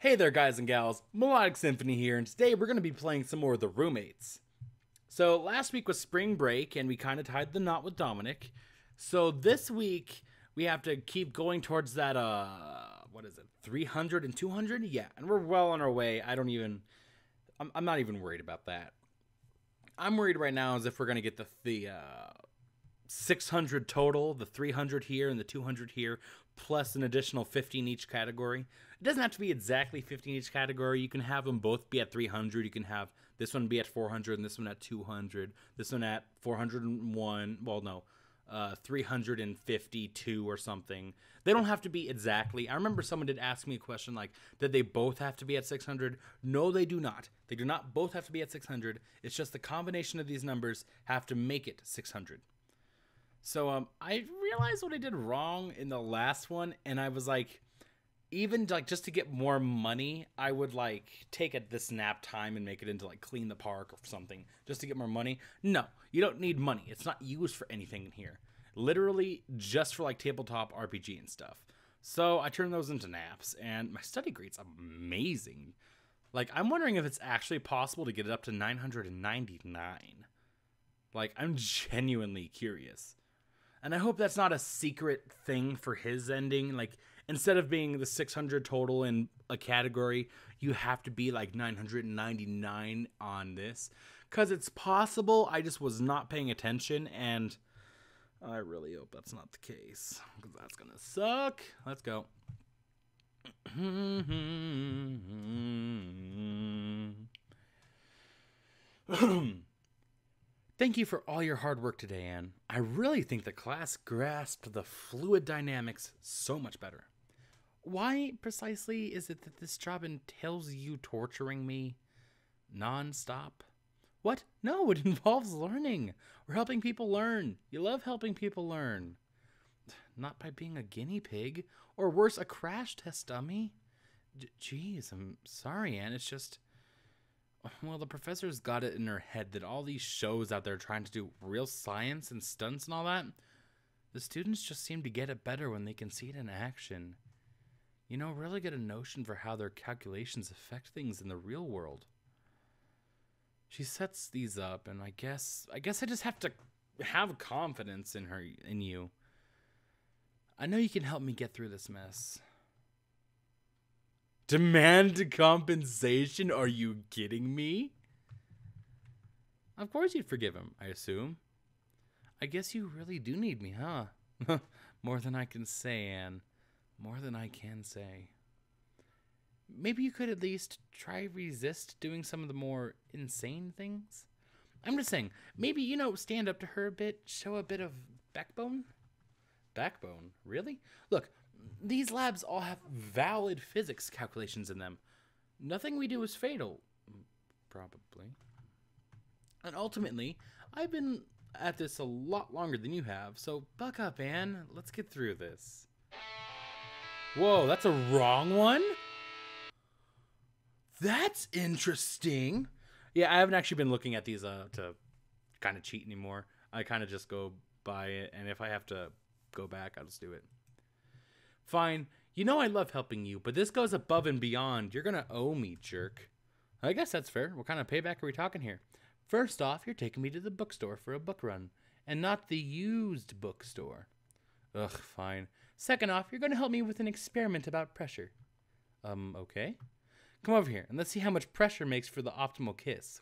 Hey there guys and gals, Melodic Symphony here, and today we're going to be playing some more of The Roommates. So last week was spring break and we kind of tied the knot with Dominic. So this week we have to keep going towards that, what is it, 300 and 200? Yeah, and we're well on our way. I'm not even worried about that. I'm worried right now is if we're going to get the 600 total, the 300 here and the 200 here, plus an additional 50 in each category. It doesn't have to be exactly 50 in each category. You can have them both be at 300. You can have this one be at 400 and this one at 200. This one at 401. Well, no, 352 or something. They don't have to be exactly. I remember someone did ask me a question like, did they both have to be at 600? No, they do not. They do not both have to be at 600. It's just the combination of these numbers have to make it 600. So I realized what I did wrong in the last one, and I was like, even like just to get more money, I would like take this nap time and make it into like clean the park or something just to get more money. No, you don't need money. It's not used for anything in here. Literally just for like tabletop RPG and stuff. So I turned those into naps, and my study grade's amazing. Like, I'm wondering if it's actually possible to get it up to 999. Like, I'm genuinely curious. And I hope that's not a secret thing for his ending. Like, instead of being the 600 total in a category, you have to be like 999 on this. Because it's possible. I just was not paying attention. And I really hope that's not the case. Because that's going to suck. Let's go. Thank you for all your hard work today, Anne. I really think the class grasped the fluid dynamics so much better. Why precisely is it that this job entails you torturing me non-stop? What? No, it involves learning. We're helping people learn. You love helping people learn. Not by being a guinea pig, or worse, a crash test dummy. Jeez, I'm sorry, Anne. It's just... Well, the professor's got it in her head that all these shows out there trying to do real science and stunts and all that, the students just seem to get it better when they can see it in action. You know, really get a notion for how their calculations affect things in the real world. She sets these up, and I guess I just have to have confidence in you. I know you can help me get through this mess. Demand compensation? Are you kidding me? Of course you'd forgive him, I assume. I guess you really do need me, huh? More than I can say, Anne. More than I can say. Maybe you could at least try resist doing some of the more insane things? I'm just saying, maybe, stand up to her a bit, show a bit of backbone? Backbone? Really? Look, these labs all have valid physics calculations in them. Nothing we do is fatal. Probably. And ultimately, I've been at this a lot longer than you have, so buck up, Anne. Let's get through this. Whoa, that's a wrong one? That's interesting. Yeah, I haven't actually been looking at these to kind of cheat anymore. I kind of just go by it, and if I have to go back, I'll just do it. Fine. You know I love helping you, but this goes above and beyond. You're gonna owe me, jerk. I guess that's fair. What kind of payback are we talking here? First off, you're taking me to the bookstore for a book run, and not the used bookstore. Ugh, fine. Second off, you're gonna help me with an experiment about pressure. Okay. Come over here, and let's see how much pressure makes for the optimal kiss.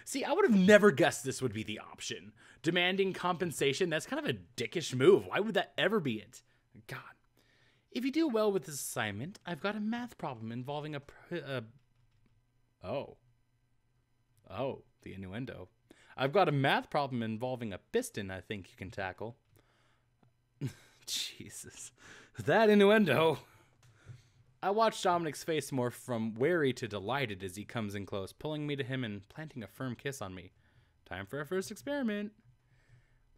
See, I would have never guessed this would be the option. Demanding compensation, that's kind of a dickish move. Why would that ever be it? God. If you do well with this assignment, I've got a math problem involving Oh, the innuendo. I've got a math problem involving a piston I think you can tackle. Jesus. That innuendo. I watch Dominic's face morph from wary to delighted as he comes in close, pulling me to him and planting a firm kiss on me. Time for our first experiment.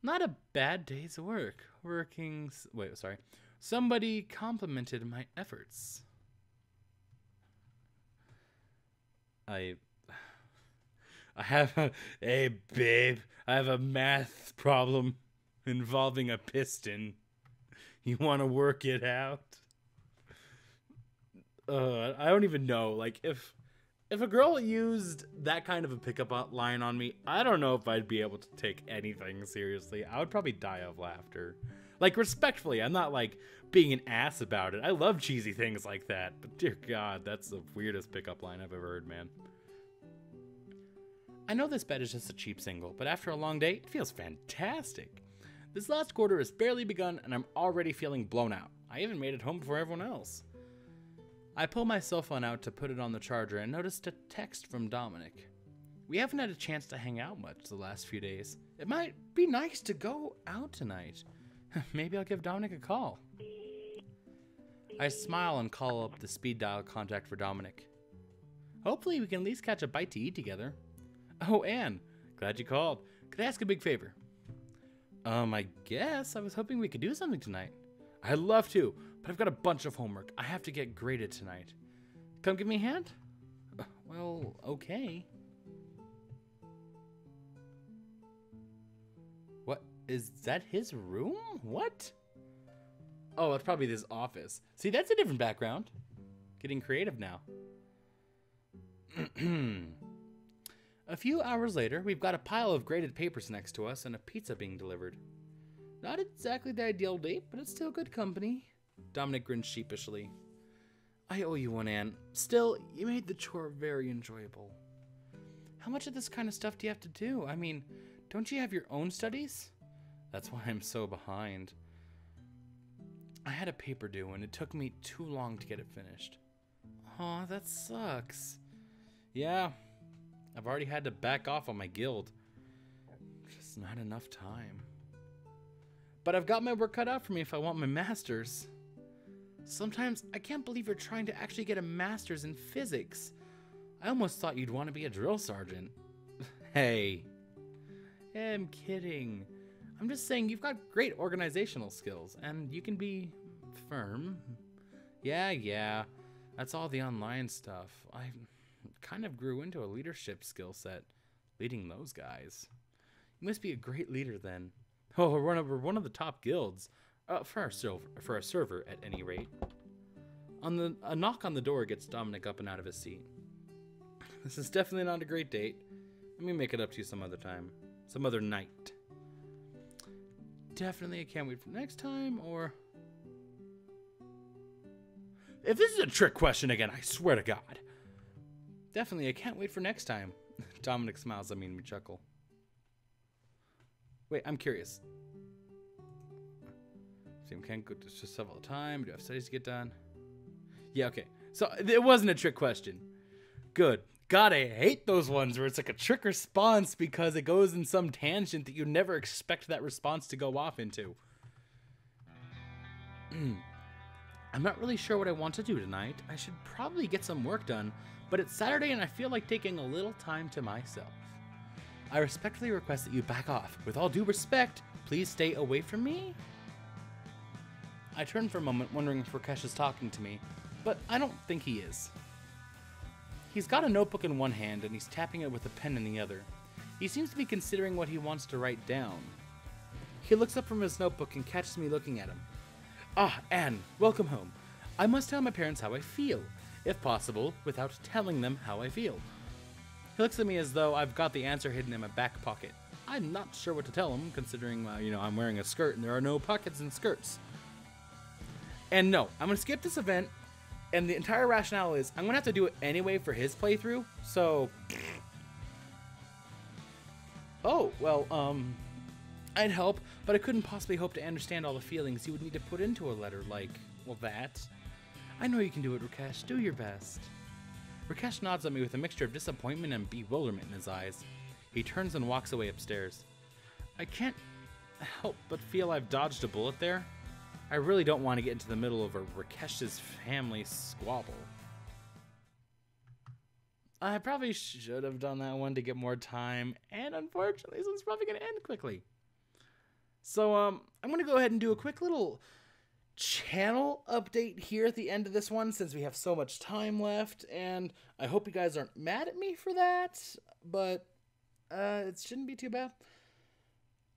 Not a bad day's work. Somebody complimented my efforts. I have hey babe, I have a math problem involving a piston. You want to work it out? I don't even know. Like, if a girl used that kind of a pickup line on me, I don't know if I'd be able to take anything seriously. I would probably die of laughter. Like, respectfully, I'm not, like, being an ass about it. I love cheesy things like that. But, dear God, that's the weirdest pickup line I've ever heard, man. I know this bed is just a cheap single, but after a long day, it feels fantastic. This last quarter has barely begun, and I'm already feeling blown out. I even made it home before everyone else. I pull my cell phone out to put it on the charger and noticed a text from Dominic. We haven't had a chance to hang out much the last few days. It might be nice to go out tonight. Maybe I'll give Dominic a call. I smile and call up the speed dial contact for Dominic. Hopefully we can at least catch a bite to eat together. Oh, Anne, glad you called. Could I ask a big favor? I guess I was hoping we could do something tonight. I'd love to, but I've got a bunch of homework. I have to get graded tonight. Come give me a hand? Well, okay. What? Is that his room? What? Oh, it's probably his office. See, that's a different background. Getting creative now. A few hours later, we've got a pile of graded papers next to us and a pizza being delivered. Not exactly the ideal date, but it's still good company. Dominic grins sheepishly. I owe you one, Anne. Still, you made the chore very enjoyable. How much of this kind of stuff do you have to do? I mean, don't you have your own studies? That's why I'm so behind. I had a paper due, and it took me too long to get it finished. Aw, that sucks. Yeah, I've already had to back off on my guild. Just not enough time. But I've got my work cut out for me if I want my master's. Sometimes I can't believe you're trying to actually get a master's in physics. I almost thought you'd want to be a drill sergeant. Hey, I'm kidding. I'm just saying you've got great organizational skills and you can be firm. Yeah, that's all the online stuff. I kind of grew into a leadership skill set, leading those guys. You must be a great leader then. Oh, we're one of the top guilds, for our server at any rate. A knock on the door gets Dominic up and out of his seat. This is definitely not a great date. Let me make it up to you some other time, some other night. Definitely, I can't wait for next time, or... If this is a trick question again, I swear to God. Definitely, I can't wait for next time. Dominic smiles at me and we chuckle. Wait, I'm curious. Same can't go to just all the time. Do I have studies to get done? Yeah, okay. So it wasn't a trick question. Good. God, I hate those ones where it's like a trick response because it goes in some tangent that you never expect that response to go off into. I'm not really sure what I want to do tonight. I should probably get some work done, but it's Saturday and I feel like taking a little time to myself. I respectfully request that you back off. With all due respect, please stay away from me. I turn for a moment, wondering if Rakesh is talking to me, but I don't think he is. He's got a notebook in one hand and he's tapping it with a pen in the other. He seems to be considering what he wants to write down. He looks up from his notebook and catches me looking at him. Ah, Anne, welcome home. I must tell my parents how I feel, if possible, without telling them how I feel. He looks at me as though I've got the answer hidden in my back pocket. I'm not sure what to tell him, considering, I'm wearing a skirt and there are no pockets in skirts. And no, I'm going to skip this event, and the entire rationale is I'm going to have to do it anyway for his playthrough, so... Oh, well, I'd help, but I couldn't possibly hope to understand all the feelings you would need to put into a letter like, well, that. I know you can do it, Rakesh. Do your best. Rakesh nods at me with a mixture of disappointment and bewilderment in his eyes. He turns and walks away upstairs. I can't help but feel I've dodged a bullet there. I really don't want to get into the middle of a Rakesh's family squabble. I probably should have done that one to get more time, and unfortunately, this one's probably going to end quickly. So, I'm going to go ahead and do a quick little channel update here at the end of this one, since we have so much time left, and I hope you guys aren't mad at me for that, but it shouldn't be too bad.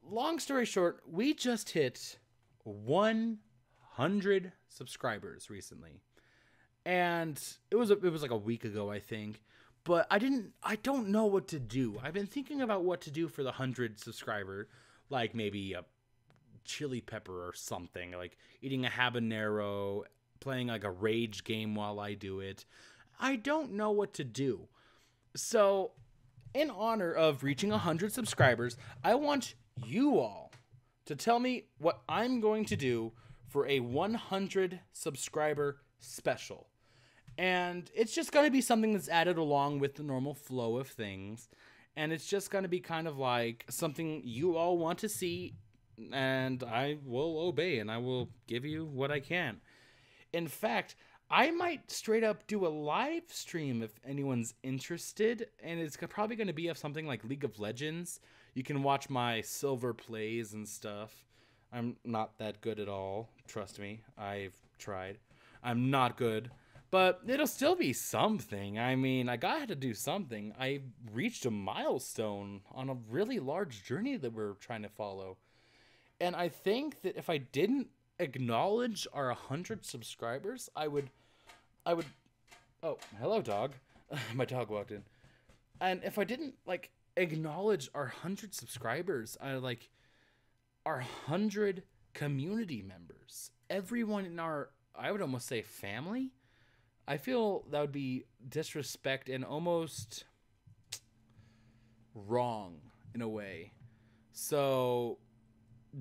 Long story short, we just hit 100 subscribers recently, And it was like a week ago, I think. But I don't know what to do. I've been thinking about what to do for the 100 subscriber, like maybe a chili pepper or something, like eating a habanero, playing like a rage game while I do it. I don't know what to do. So, in honor of reaching 100 subscribers, I want you all to tell me what I'm going to do for a 100 subscriber special. And it's just going to be something that's added along with the normal flow of things. And it's just going to be kind of like something you all want to see, and I will obey, and I will give you what I can. In fact, I might straight up do a live stream if anyone's interested, and it's probably going to be of something like League of Legends. You can watch my silver plays and stuff. I'm not that good at all, trust me. I've tried. I'm not good, but it'll still be something. I mean, I got to do something. I reached a milestone on a really large journey that we're trying to follow. And I think that if I didn't acknowledge our 100 subscribers, I would oh, hello dog. My dog walked in. And if I didn't like acknowledge our 100 subscribers, our 100 community members, everyone in our, I would almost say, family, I feel that would be disrespect and almost wrong in a way. So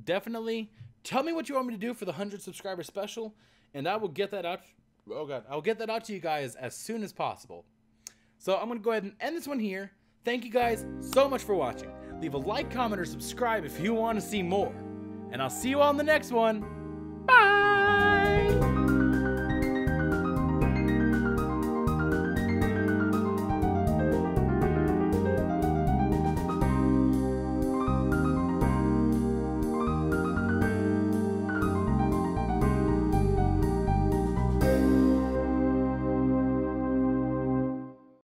definitely tell me what you want me to do for the 100 subscriber special, and I will get that out. Oh god, I'll get that out to you guys as soon as possible. So I'm gonna go ahead and end this one here. Thank you guys so much for watching. Leave a like, comment, or subscribe if you want to see more. And I'll see you all in the next one. Bye!